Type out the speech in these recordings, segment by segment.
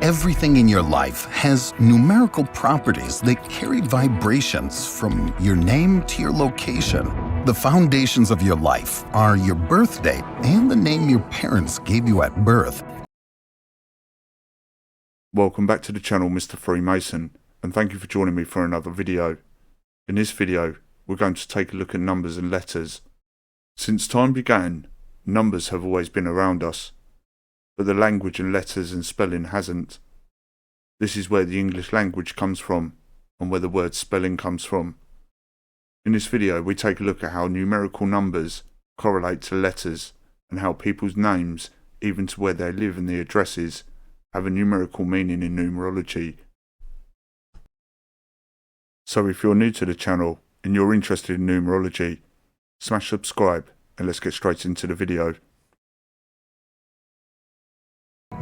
Everything in your life has numerical properties that carry vibrations from your name to your location. The foundations of your life are your birth date and the name your parents gave you at birth. Welcome back to the channel, Mr. Freemason, and thank you for joining me for another video. In this video, we're going to take a look at numbers and letters. Since time began, numbers have always been around us, but the language and letters and spelling hasn't. This is where the English language comes from, and where the word spelling comes from. In this video, we take a look at how numerical numbers correlate to letters, and how people's names, even to where they live and the addresses, have a numerical meaning in numerology. So if you're new to the channel and you're interested in numerology, smash subscribe and let's get straight into the video.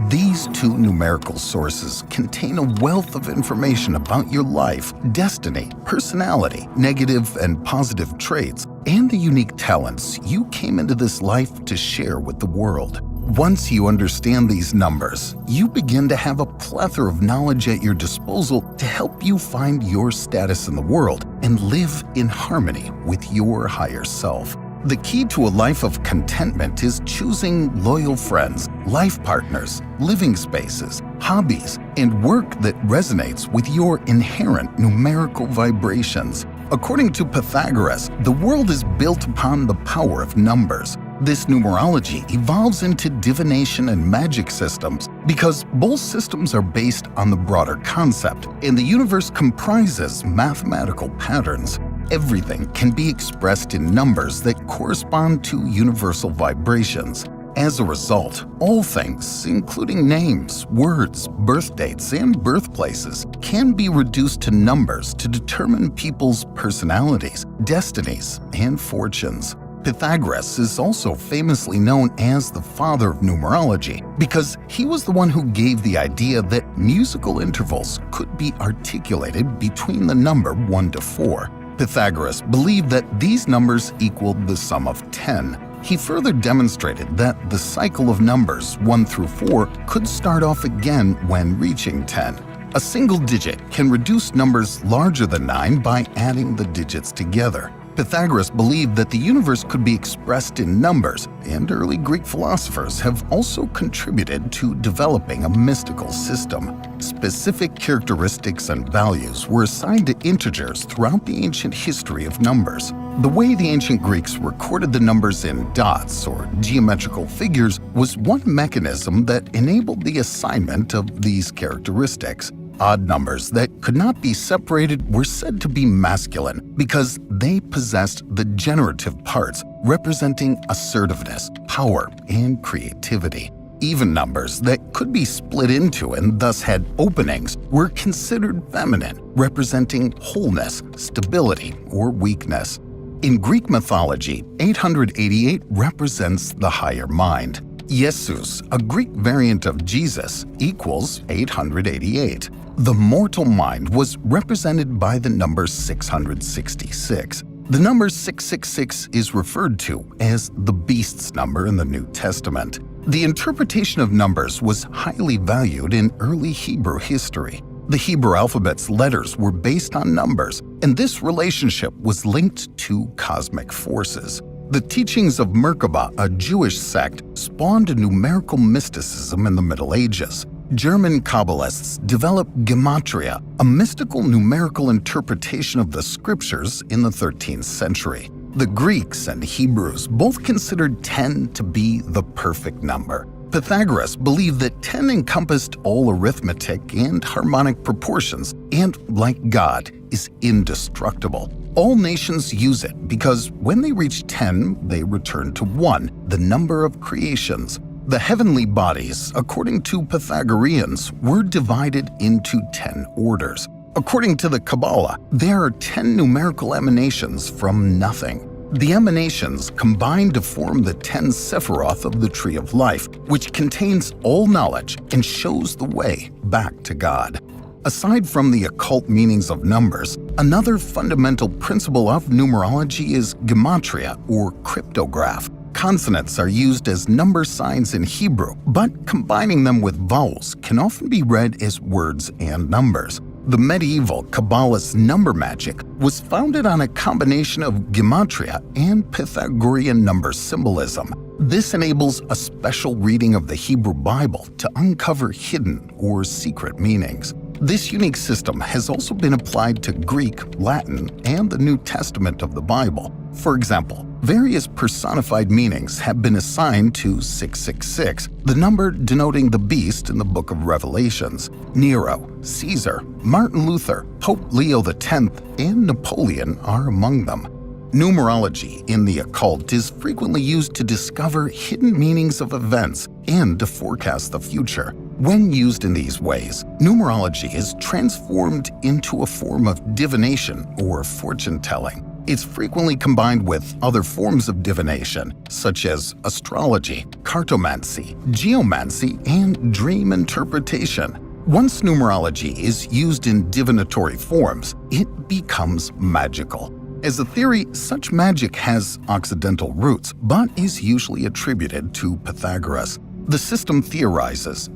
These two numerical sources contain a wealth of information about your life, destiny, personality, negative and positive traits, and the unique talents you came into this life to share with the world. Once you understand these numbers, you begin to have a plethora of knowledge at your disposal to help you find your status in the world and live in harmony with your higher self. The key to a life of contentment is choosing loyal friends, life partners, living spaces, hobbies, and work that resonates with your inherent numerical vibrations. According to Pythagoras, the world is built upon the power of numbers. This numerology evolves into divination and magic systems because both systems are based on the broader concept, and the universe comprises mathematical patterns. Everything can be expressed in numbers that correspond to universal vibrations. As a result, all things, including names, words, birth dates, and birthplaces, can be reduced to numbers to determine people's personalities, destinies, and fortunes. Pythagoras is also famously known as the father of numerology because he was the one who gave the idea that musical intervals could be articulated between the number 1 to 4. Pythagoras believed that these numbers equaled the sum of 10. He further demonstrated that the cycle of numbers 1 through 4 could start off again when reaching 10. A single digit can reduce numbers larger than 9 by adding the digits together. Pythagoras believed that the universe could be expressed in numbers, and early Greek philosophers have also contributed to developing a mystical system. Specific characteristics and values were assigned to integers throughout the ancient history of numbers. The way the ancient Greeks recorded the numbers in dots or geometrical figures was one mechanism that enabled the assignment of these characteristics. Odd numbers that could not be separated were said to be masculine because they possessed the generative parts representing assertiveness, power, and creativity. Even numbers that could be split into and thus had openings were considered feminine, representing wholeness, stability, or weakness. In Greek mythology, 888 represents the higher mind. Jesus, a Greek variant of Jesus, equals 888. The mortal mind was represented by the number 666. The number 666 is referred to as the beast's number in the New Testament. The interpretation of numbers was highly valued in early Hebrew history. The Hebrew alphabet's letters were based on numbers, and this relationship was linked to cosmic forces. The teachings of Merkabah, a Jewish sect, spawned a numerical mysticism in the Middle Ages. German Kabbalists developed gematria, a mystical numerical interpretation of the scriptures in the 13th century. The Greeks and Hebrews both considered 10 to be the perfect number. Pythagoras believed that 10 encompassed all arithmetic and harmonic proportions and, like God, is indestructible. All nations use it because when they reach 10, they return to 1, the number of creations. The heavenly bodies, according to Pythagoreans, were divided into 10 orders. According to the Kabbalah, there are 10 numerical emanations from nothing. The emanations combine to form the 10 Sephiroth of the Tree of Life, which contains all knowledge and shows the way back to God. Aside from the occult meanings of numbers, another fundamental principle of numerology is gematria, or cryptograph. Consonants are used as number signs in Hebrew, but combining them with vowels can often be read as words and numbers. The medieval Kabbalist number magic was founded on a combination of gematria and Pythagorean number symbolism. This enables a special reading of the Hebrew Bible to uncover hidden or secret meanings. This unique system has also been applied to Greek, Latin, and the New Testament of the Bible. For example, various personified meanings have been assigned to 666, the number denoting the beast in the Book of Revelations. Nero, Caesar, Martin Luther, Pope Leo X, and Napoleon are among them. Numerology in the occult is frequently used to discover hidden meanings of events and to forecast the future. When used in these ways, numerology is transformed into a form of divination or fortune-telling. It's frequently combined with other forms of divination, such as astrology, cartomancy, geomancy, and dream interpretation. Once numerology is used in divinatory forms, it becomes magical. As a theory, such magic has Occidental roots, but is usually attributed to Pythagoras. The system theorizes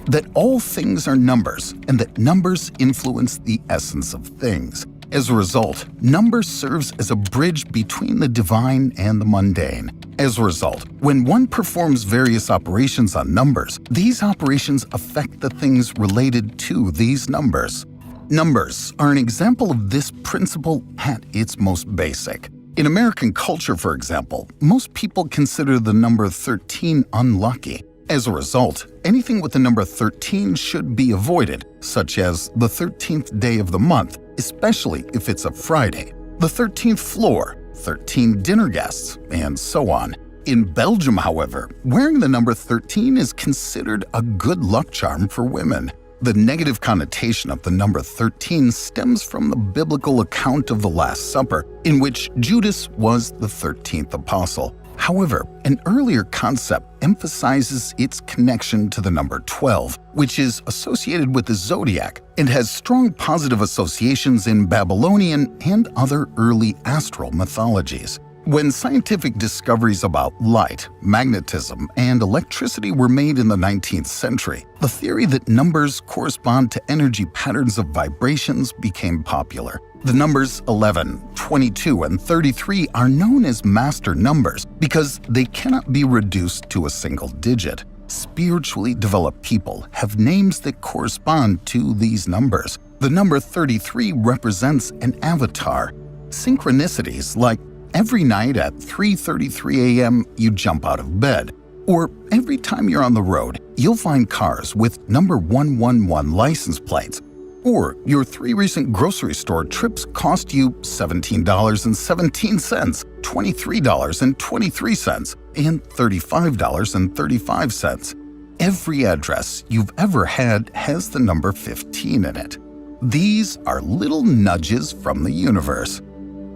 that all things are numbers and that numbers influence the essence of things. As a result, numbers serves as a bridge between the divine and the mundane. As a result, when one performs various operations on numbers, these operations affect the things related to these numbers. Numbers are an example of this principle at its most basic. In American culture, for example, most people consider the number 13 unlucky. As a result, anything with the number 13 should be avoided, such as the 13th day of the month, especially if it's a Friday, the 13th floor, 13 dinner guests, and so on. In Belgium, however, wearing the number 13 is considered a good luck charm for women. The negative connotation of the number 13 stems from the biblical account of the Last Supper, in which Judas was the 13th apostle. However, an earlier concept emphasizes its connection to the number 12, which is associated with the zodiac and has strong positive associations in Babylonian and other early astral mythologies. When scientific discoveries about light, magnetism, and electricity were made in the 19th century, the theory that numbers correspond to energy patterns of vibrations became popular. The numbers 11, 22, and 33 are known as master numbers because they cannot be reduced to a single digit. Spiritually developed people have names that correspond to these numbers. The number 33 represents an avatar. Synchronicities like every night at 3:33 a.m. you jump out of bed, or every time you're on the road, you'll find cars with number 111 license plates, or your 3 recent grocery store trips cost you $17.17, $23.23, and $35.35. Every address you've ever had has the number 15 in it. These are little nudges from the universe.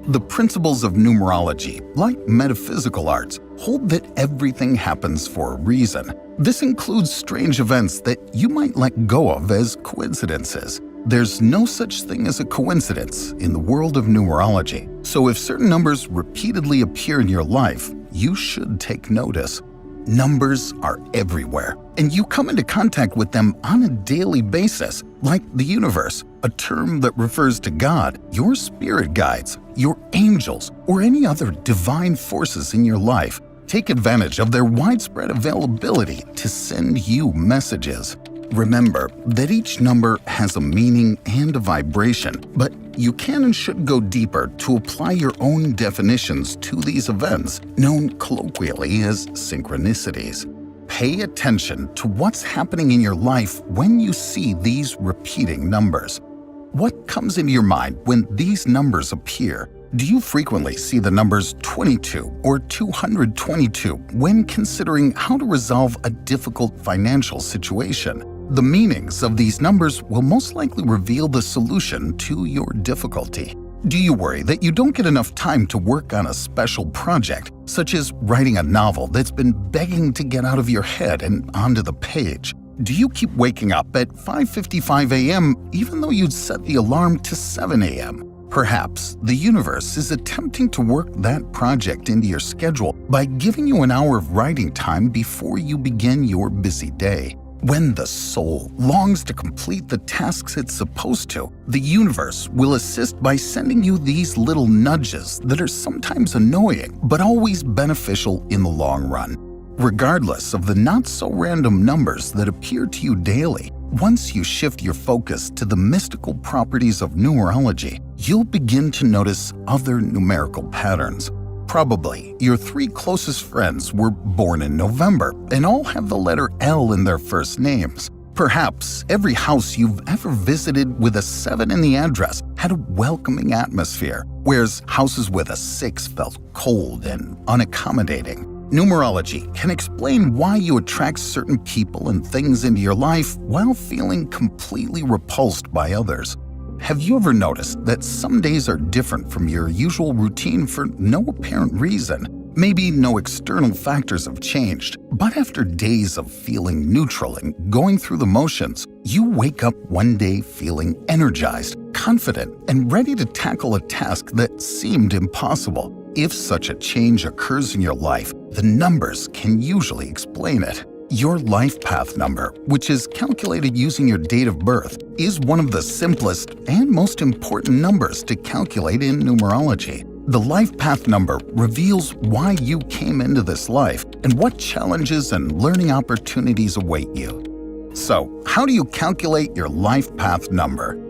The principles of numerology, like metaphysical arts, hold that everything happens for a reason. This includes strange events that you might let go of as coincidences. There's no such thing as a coincidence in the world of numerology, so if certain numbers repeatedly appear in your life, you should take notice. Numbers are everywhere, and you come into contact with them on a daily basis, like the universe, a term that refers to God, your spirit guides, your angels, or any other divine forces in your life. Take advantage of their widespread availability to send you messages. Remember that each number has a meaning and a vibration, but you can and should go deeper to apply your own definitions to these events, known colloquially as synchronicities. Pay attention to what's happening in your life when you see these repeating numbers. What comes into your mind when these numbers appear? Do you frequently see the numbers 22 or 222 when considering how to resolve a difficult financial situation? The meanings of these numbers will most likely reveal the solution to your difficulty. Do you worry that you don't get enough time to work on a special project, such as writing a novel that's been begging to get out of your head and onto the page? Do you keep waking up at 5:55 a.m. even though you'd set the alarm to 7 a.m.? Perhaps the universe is attempting to work that project into your schedule by giving you an hour of writing time before you begin your busy day. When the soul longs to complete the tasks it's supposed to, the universe will assist by sending you these little nudges that are sometimes annoying but always beneficial in the long run. Regardless of the not-so-random numbers that appear to you daily, once you shift your focus to the mystical properties of numerology, you'll begin to notice other numerical patterns. Probably your 3 closest friends were born in November and all have the letter L in their first names. Perhaps every house you've ever visited with a 7 in the address had a welcoming atmosphere, whereas houses with a 6 felt cold and unaccommodating. Numerology can explain why you attract certain people and things into your life while feeling completely repulsed by others. Have you ever noticed that some days are different from your usual routine for no apparent reason? Maybe no external factors have changed, but after days of feeling neutral and going through the motions, you wake up one day feeling energized, confident, and ready to tackle a task that seemed impossible. If such a change occurs in your life, the numbers can usually explain it. Your life path number, which is calculated using your date of birth, is one of the simplest and most important numbers to calculate in numerology. The life path number reveals why you came into this life and what challenges and learning opportunities await you. So, how do you calculate your life path number?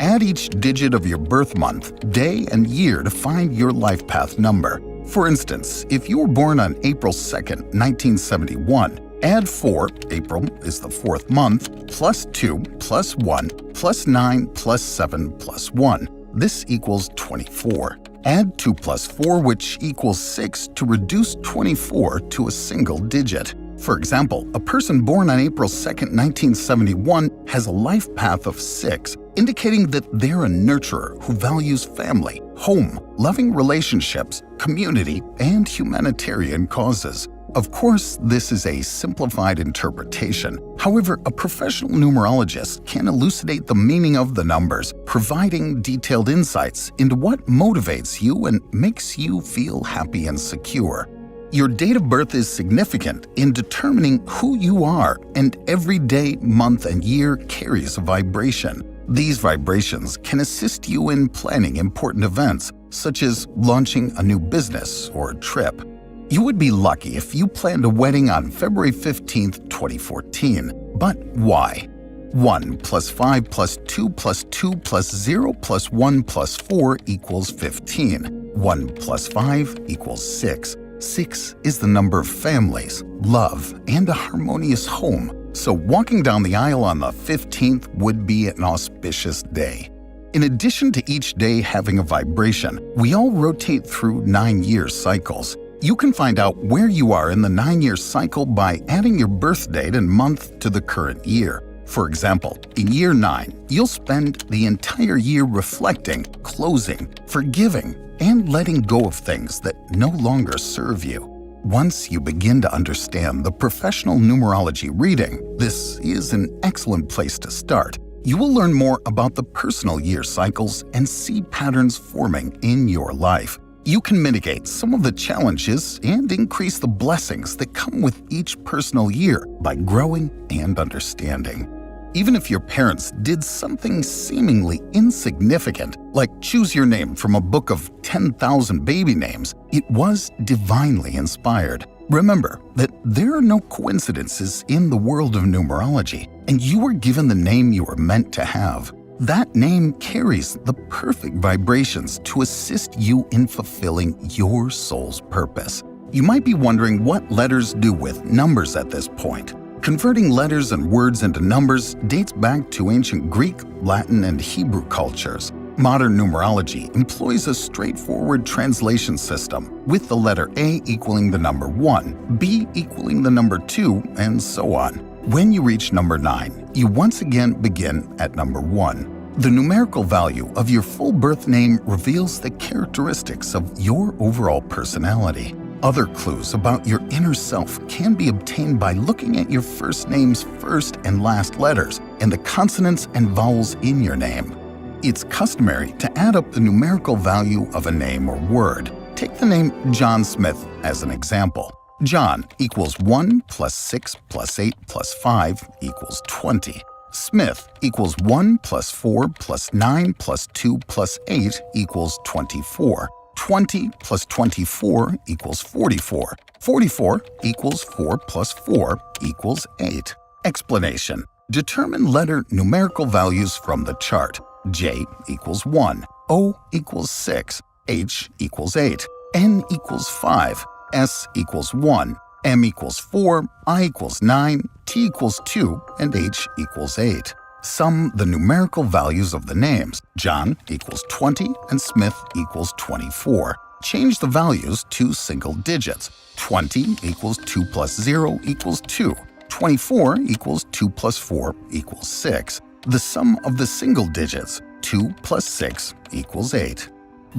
Add each digit of your birth month, day, and year to find your life path number. For instance, if you were born on April 2nd, 1971, add 4, April is the 4th month, plus 2, plus 1, plus 9, plus 7, plus 1. This equals 24. Add 2 plus 4, which equals 6, to reduce 24 to a single digit. For example, a person born on April 2nd, 1971 has a life path of 6, indicating that they're a nurturer who values family, home, loving relationships, community, and humanitarian causes. Of course, this is a simplified interpretation. However, a professional numerologist can elucidate the meaning of the numbers, providing detailed insights into what motivates you and makes you feel happy and secure. Your date of birth is significant in determining who you are, and every day, month, and year carries a vibration. These vibrations can assist you in planning important events, such as launching a new business or a trip. You would be lucky if you planned a wedding on February 15, 2014. But why? 1 plus 5 plus 2 plus 2 plus 0 plus 1 plus 4 equals 15. 1 plus 5 equals 6. 6 is the number of families, love, and a harmonious home, so walking down the aisle on the 15th would be an auspicious day. In addition to each day having a vibration, we all rotate through 9-year cycles. You can find out where you are in the 9-year cycle by adding your birth date and month to the current year. For example, in year 9, you'll spend the entire year reflecting, closing, forgiving, and letting go of things that no longer serve you. Once you begin to understand the professional numerology reading, this is an excellent place to start. You will learn more about the personal year cycles and see patterns forming in your life. You can mitigate some of the challenges and increase the blessings that come with each personal year by growing and understanding. Even if your parents did something seemingly insignificant, like choose your name from a book of 10,000 baby names, it was divinely inspired. Remember that there are no coincidences in the world of numerology, and you were given the name you were meant to have. That name carries the perfect vibrations to assist you in fulfilling your soul's purpose. You might be wondering what letters do with numbers at this point. Converting letters and words into numbers dates back to ancient Greek, Latin, and Hebrew cultures. Modern numerology employs a straightforward translation system, with the letter A equaling the number 1, B equaling the number 2, and so on. When you reach number 9, you once again begin at number 1. The numerical value of your full birth name reveals the characteristics of your overall personality. Other clues about your inner self can be obtained by looking at your first name's first and last letters and the consonants and vowels in your name. It's customary to add up the numerical value of a name or word. Take the name John Smith as an example. John equals 1 plus 6 plus 8 plus 5 equals 20. Smith equals 1 plus 4 plus 9 plus 2 plus 8 equals 24. 20 plus 24 equals 44. 44 equals 4 plus 4 equals 8. Explanation. Determine letter numerical values from the chart. J equals 1, O equals 6, H equals 8, N equals 5, S equals 1, M equals 4, I equals 9, T equals 2, and H equals 8. Sum the numerical values of the names. John equals 20 and Smith equals 24. Change the values to single digits. 20 equals 2 plus 0 equals 2. 24 equals 2 plus 4 equals 6. The sum of the single digits, 2 plus 6 equals 8.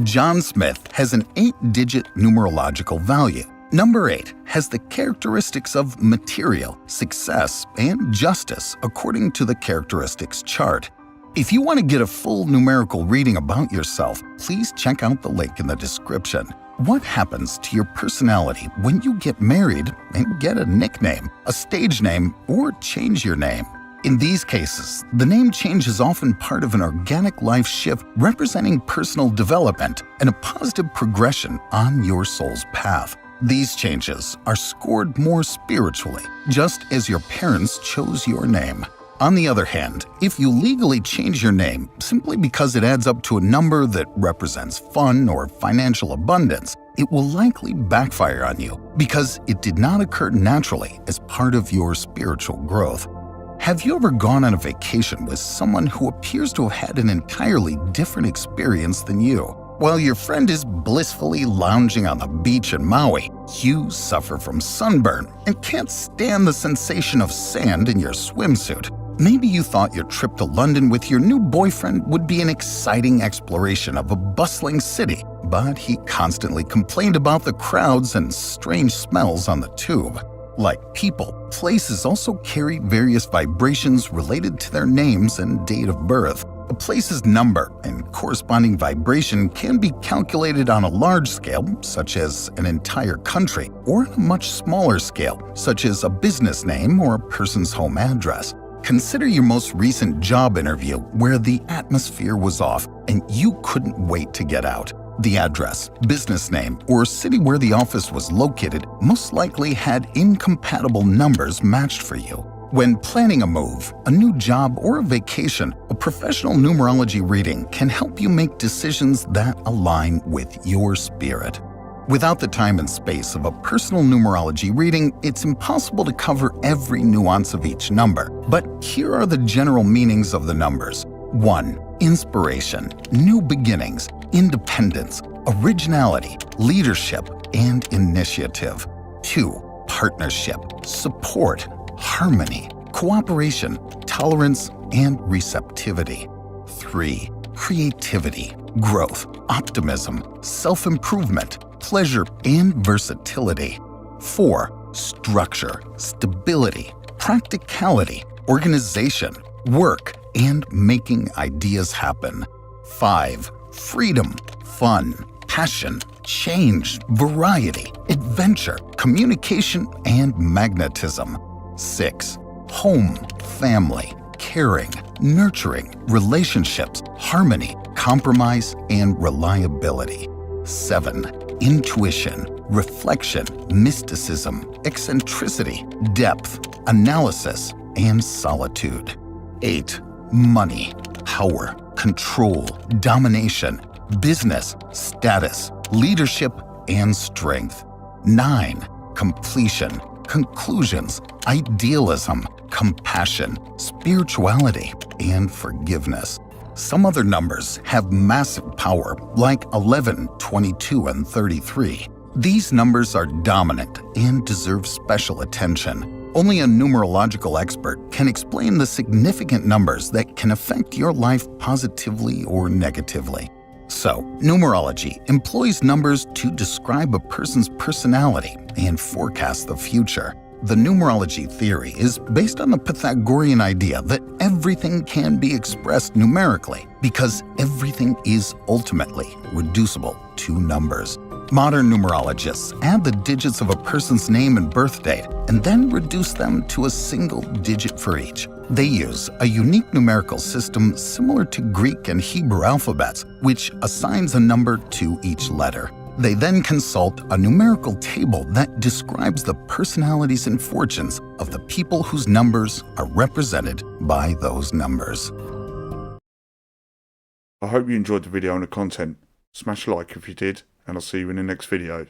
John Smith has an 8-digit numerological value. Number 8 has the characteristics of material, success, and justice according to the characteristics chart. If you want to get a full numerical reading about yourself, please check out the link in the description. What happens to your personality when you get married and get a nickname, a stage name, or change your name? In these cases, the name change is often part of an organic life shift representing personal development and a positive progression on your soul's path. These changes are scored more spiritually, just as your parents chose your name. On the other hand, if you legally change your name simply because it adds up to a number that represents fun or financial abundance, it will likely backfire on you because it did not occur naturally as part of your spiritual growth. Have you ever gone on a vacation with someone who appears to have had an entirely different experience than you? While your friend is blissfully lounging on the beach in Maui, you suffer from sunburn and can't stand the sensation of sand in your swimsuit. Maybe you thought your trip to London with your new boyfriend would be an exciting exploration of a bustling city, but he constantly complained about the crowds and strange smells on the tube. Like people, places also carry various vibrations related to their names and date of birth. A place's number and corresponding vibration can be calculated on a large scale, such as an entire country, or on a much smaller scale, such as a business name or a person's home address. Consider your most recent job interview where the atmosphere was off and you couldn't wait to get out. The address, business name, or city where the office was located most likely had incompatible numbers matched for you. When planning a move, a new job, or a vacation, a professional numerology reading can help you make decisions that align with your spirit. Without the time and space of a personal numerology reading, it's impossible to cover every nuance of each number. But here are the general meanings of the numbers. 1. Inspiration, new beginnings, independence, originality, leadership, and initiative. 2. Partnership, support, harmony, cooperation, tolerance, and receptivity. 3. Creativity, growth, optimism, self-improvement, pleasure, and versatility. 4. Structure, stability, practicality, organization, work, and making ideas happen. 5. Freedom, fun, passion, change, variety, adventure, communication, and magnetism. 6. Home, family, caring, nurturing, relationships, harmony, compromise, and reliability. 7. Intuition, reflection, mysticism, eccentricity, depth, analysis, and solitude. 8. Money, power, control, domination, business, status, leadership, and strength. 9. Completion, conclusions, idealism, compassion, spirituality, and forgiveness. Some other numbers have massive power, like 11, 22, and 33. These numbers are dominant and deserve special attention. Only a numerological expert can explain the significant numbers that can affect your life positively or negatively. So, numerology employs numbers to describe a person's personality and forecast the future. The numerology theory is based on the Pythagorean idea that everything can be expressed numerically because everything is ultimately reducible to numbers. Modern numerologists add the digits of a person's name and birth date and then reduce them to a single digit for each. They use a unique numerical system similar to Greek and Hebrew alphabets, which assigns a number to each letter. They then consult a numerical table that describes the personalities and fortunes of the people whose numbers are represented by those numbers. I hope you enjoyed the video and the content. Smash like if you did, and I'll see you in the next video.